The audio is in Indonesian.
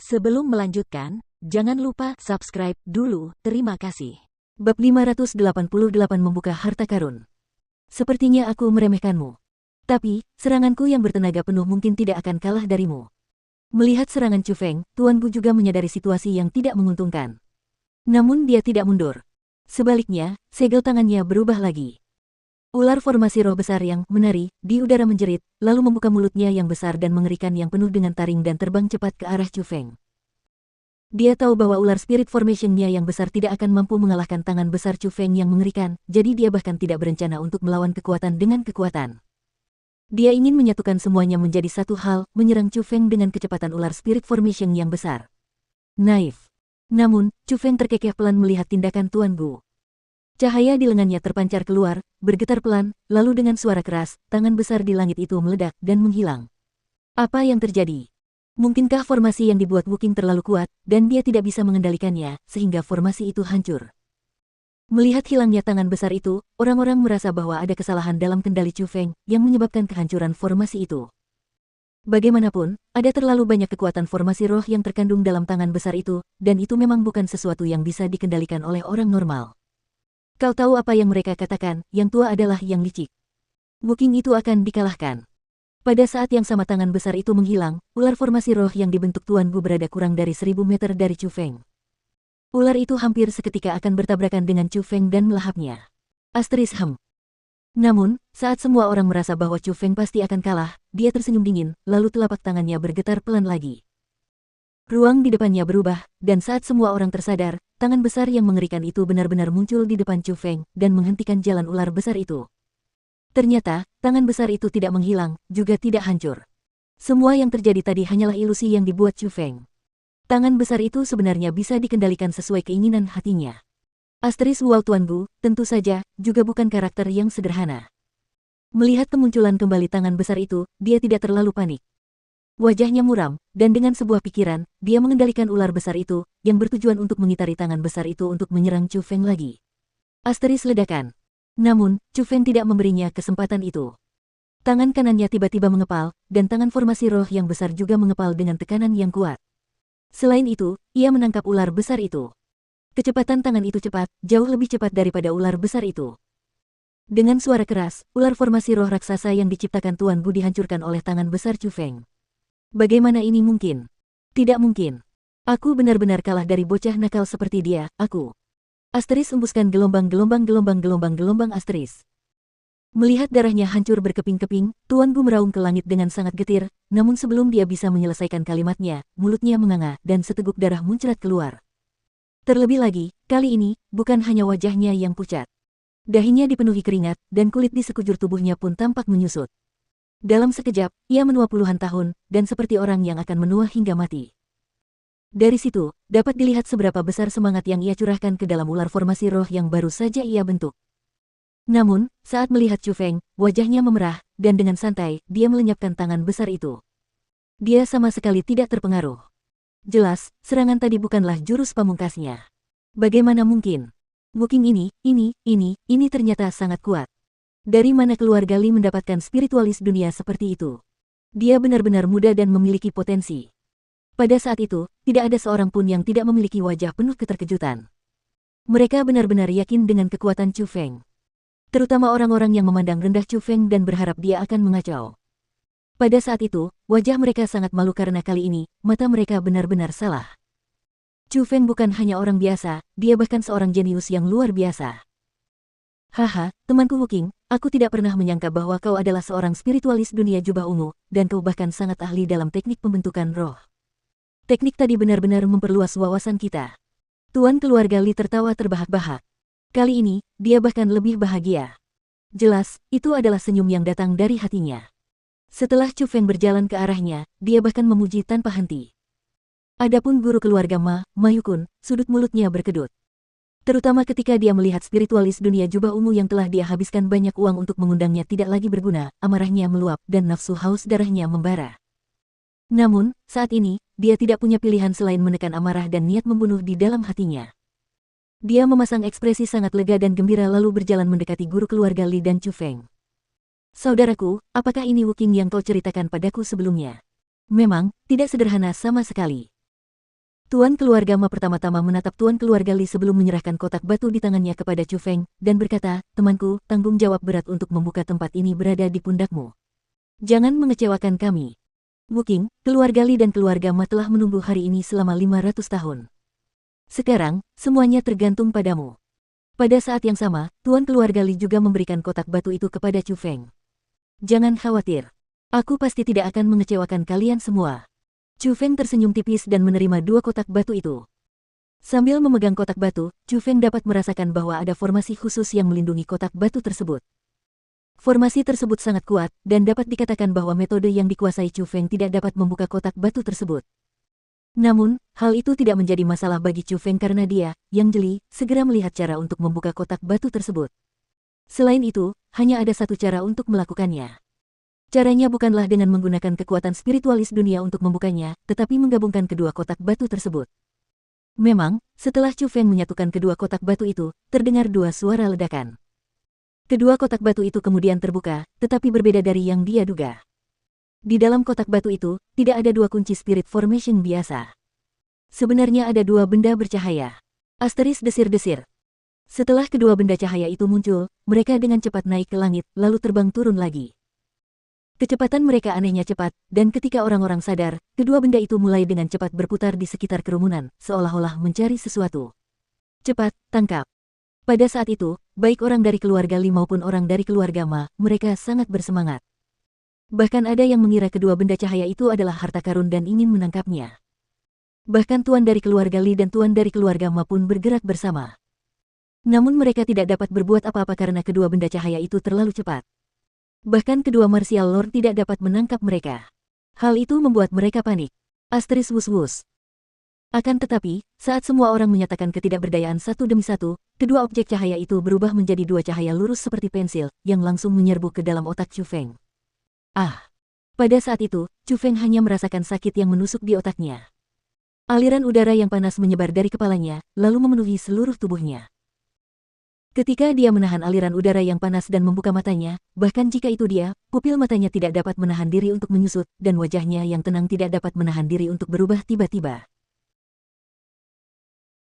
Sebelum melanjutkan, jangan lupa subscribe dulu, terima kasih. Bab 588 membuka harta karun. Sepertinya aku meremehkanmu. Tapi, seranganku yang bertenaga penuh mungkin tidak akan kalah darimu. Melihat serangan Chu Feng, Tuan Gu juga menyadari situasi yang tidak menguntungkan. Namun dia tidak mundur. Sebaliknya, segel tangannya berubah lagi. Ular formasi roh besar yang menari di udara menjerit, lalu membuka mulutnya yang besar dan mengerikan yang penuh dengan taring dan terbang cepat ke arah Chu Feng. Dia tahu bahwa ular spirit formation-nya yang besar tidak akan mampu mengalahkan tangan besar Chu Feng yang mengerikan, jadi dia bahkan tidak berencana untuk melawan kekuatan dengan kekuatan. Dia ingin menyatukan semuanya menjadi satu hal, menyerang Chu Feng dengan kecepatan ular spirit formation yang besar. Naif. Namun, Chu Feng terkekeh pelan melihat tindakan Tuan Gu. Cahaya di lengannya terpancar keluar, bergetar pelan, lalu dengan suara keras, tangan besar di langit itu meledak dan menghilang. Apa yang terjadi? Mungkinkah formasi yang dibuat Wu Qing terlalu kuat, dan dia tidak bisa mengendalikannya, sehingga formasi itu hancur? Melihat hilangnya tangan besar itu, orang-orang merasa bahwa ada kesalahan dalam kendali Chu Feng, yang menyebabkan kehancuran formasi itu. Bagaimanapun, ada terlalu banyak kekuatan formasi roh yang terkandung dalam tangan besar itu, dan itu memang bukan sesuatu yang bisa dikendalikan oleh orang normal. Kau tahu apa yang mereka katakan, yang tua adalah yang licik. Wu Qing itu akan dikalahkan. Pada saat yang sama tangan besar itu menghilang, ular formasi roh yang dibentuk Tuan Gu berada kurang dari 1000 meter dari Chu Feng. Ular itu hampir seketika akan bertabrakan dengan Chu Feng dan melahapnya. Asteris hem. Namun, saat semua orang merasa bahwa Chu Feng pasti akan kalah, dia tersenyum dingin, lalu telapak tangannya bergetar pelan lagi. Ruang di depannya berubah, dan saat semua orang tersadar, tangan besar yang mengerikan itu benar-benar muncul di depan Chu Feng, dan menghentikan jalan ular besar itu. Ternyata, tangan besar itu tidak menghilang, juga tidak hancur. Semua yang terjadi tadi hanyalah ilusi yang dibuat Chu Feng. Tangan besar itu sebenarnya bisa dikendalikan sesuai keinginan hatinya. Asteris Wow Tuan Gu, tentu saja, juga bukan karakter yang sederhana. Melihat kemunculan kembali tangan besar itu, dia tidak terlalu panik. Wajahnya muram, dan dengan sebuah pikiran, dia mengendalikan ular besar itu, yang bertujuan untuk mengitari tangan besar itu untuk menyerang Chu Feng lagi. Asteris ledakan. Namun, Chu Feng tidak memberinya kesempatan itu. Tangan kanannya tiba-tiba mengepal, dan tangan formasi roh yang besar juga mengepal dengan tekanan yang kuat. Selain itu, ia menangkap ular besar itu. Kecepatan tangan itu cepat, jauh lebih cepat daripada ular besar itu. Dengan suara keras, ular formasi roh raksasa yang diciptakan Tuan Gu dihancurkan oleh tangan besar Chu Feng. Bagaimana ini mungkin? Tidak mungkin. Aku benar-benar kalah dari bocah nakal seperti dia, aku. Asteris embuskan gelombang asteris. Melihat darahnya hancur berkeping-keping, Tuan Gu meraung ke langit dengan sangat getir, namun sebelum dia bisa menyelesaikan kalimatnya, mulutnya menganga dan seteguk darah muncrat keluar. Terlebih lagi, kali ini, bukan hanya wajahnya yang pucat. Dahinya dipenuhi keringat, dan kulit di sekujur tubuhnya pun tampak menyusut. Dalam sekejap, ia menua puluhan tahun, dan seperti orang yang akan menua hingga mati. Dari situ, dapat dilihat seberapa besar semangat yang ia curahkan ke dalam ular formasi roh yang baru saja ia bentuk. Namun, saat melihat Chu Feng, wajahnya memerah, dan dengan santai, dia melenyapkan tangan besar itu. Dia sama sekali tidak terpengaruh. Jelas, serangan tadi bukanlah jurus pamungkasnya. Bagaimana mungkin? Wu Qing ini ternyata sangat kuat. Dari mana keluarga Li mendapatkan spiritualis dunia seperti itu? Dia benar-benar muda dan memiliki potensi. Pada saat itu, tidak ada seorang pun yang tidak memiliki wajah penuh keterkejutan. Mereka benar-benar yakin dengan kekuatan Chu Feng. Terutama orang-orang yang memandang rendah Chu Feng dan berharap dia akan mengacau. Pada saat itu, wajah mereka sangat malu karena kali ini, mata mereka benar-benar salah. Chu Feng bukan hanya orang biasa, dia bahkan seorang jenius yang luar biasa. Haha, temanku Wu Qing, aku tidak pernah menyangka bahwa kau adalah seorang spiritualis dunia jubah ungu, dan kau bahkan sangat ahli dalam teknik pembentukan roh. Teknik tadi benar-benar memperluas wawasan kita. Tuan keluarga Li tertawa terbahak-bahak. Kali ini, dia bahkan lebih bahagia. Jelas, itu adalah senyum yang datang dari hatinya. Setelah Chu Feng berjalan ke arahnya, dia bahkan memuji tanpa henti. Adapun guru keluarga Ma Yukun, sudut mulutnya berkedut. Terutama ketika dia melihat spiritualis dunia jubah ungu yang telah dia habiskan banyak uang untuk mengundangnya tidak lagi berguna, amarahnya meluap dan nafsu haus darahnya membara. Namun, saat ini, dia tidak punya pilihan selain menekan amarah dan niat membunuh di dalam hatinya. Dia memasang ekspresi sangat lega dan gembira lalu berjalan mendekati guru keluarga Li dan Chu Feng. Saudaraku, apakah ini Wu Qing yang kau ceritakan padaku sebelumnya? Memang, tidak sederhana sama sekali. Tuan keluarga Ma pertama-tama menatap Tuan keluarga Li sebelum menyerahkan kotak batu di tangannya kepada Chu Feng, dan berkata, temanku, tanggung jawab berat untuk membuka tempat ini berada di pundakmu. Jangan mengecewakan kami. Wuking, keluarga Li dan keluarga Ma telah menunggu hari ini selama 500 tahun. Sekarang, semuanya tergantung padamu. Pada saat yang sama, Tuan keluarga Li juga memberikan kotak batu itu kepada Chu Feng. Jangan khawatir. Aku pasti tidak akan mengecewakan kalian semua. Chu Feng tersenyum tipis dan menerima 2 kotak batu itu. Sambil memegang kotak batu, Chu Feng dapat merasakan bahwa ada formasi khusus yang melindungi kotak batu tersebut. Formasi tersebut sangat kuat, dan dapat dikatakan bahwa metode yang dikuasai Chu Feng tidak dapat membuka kotak batu tersebut. Namun, hal itu tidak menjadi masalah bagi Chu Feng karena dia, yang jeli, segera melihat cara untuk membuka kotak batu tersebut. Selain itu, hanya ada satu cara untuk melakukannya. Caranya bukanlah dengan menggunakan kekuatan spiritualis dunia untuk membukanya, tetapi menggabungkan kedua kotak batu tersebut. Memang, setelah Chu Feng menyatukan kedua kotak batu itu, terdengar 2 suara ledakan. Kedua kotak batu itu kemudian terbuka, tetapi berbeda dari yang dia duga. Di dalam kotak batu itu, tidak ada 2 kunci spirit formation biasa. Sebenarnya ada 2 benda bercahaya. Asteris desir-desir. Setelah kedua benda cahaya itu muncul, mereka dengan cepat naik ke langit, lalu terbang turun lagi. Kecepatan mereka anehnya cepat, dan ketika orang-orang sadar, kedua benda itu mulai dengan cepat berputar di sekitar kerumunan, seolah-olah mencari sesuatu. Cepat, tangkap. Pada saat itu, baik orang dari keluarga Li maupun orang dari keluarga Ma, mereka sangat bersemangat. Bahkan ada yang mengira kedua benda cahaya itu adalah harta karun dan ingin menangkapnya. Bahkan tuan dari keluarga Li dan tuan dari keluarga Ma pun bergerak bersama. Namun mereka tidak dapat berbuat apa-apa karena kedua benda cahaya itu terlalu cepat. Bahkan kedua martial lord tidak dapat menangkap mereka. Hal itu membuat mereka panik. Asteris wus-wus. Akan tetapi, saat semua orang menyatakan ketidakberdayaan satu demi satu, kedua objek cahaya itu berubah menjadi 2 cahaya lurus seperti pensil, yang langsung menyerbu ke dalam otak Chu Feng. Ah! Pada saat itu, Chu Feng hanya merasakan sakit yang menusuk di otaknya. Aliran udara yang panas menyebar dari kepalanya, lalu memenuhi seluruh tubuhnya. Ketika dia menahan aliran udara yang panas dan membuka matanya, bahkan jika itu dia, pupil matanya tidak dapat menahan diri untuk menyusut, dan wajahnya yang tenang tidak dapat menahan diri untuk berubah tiba-tiba.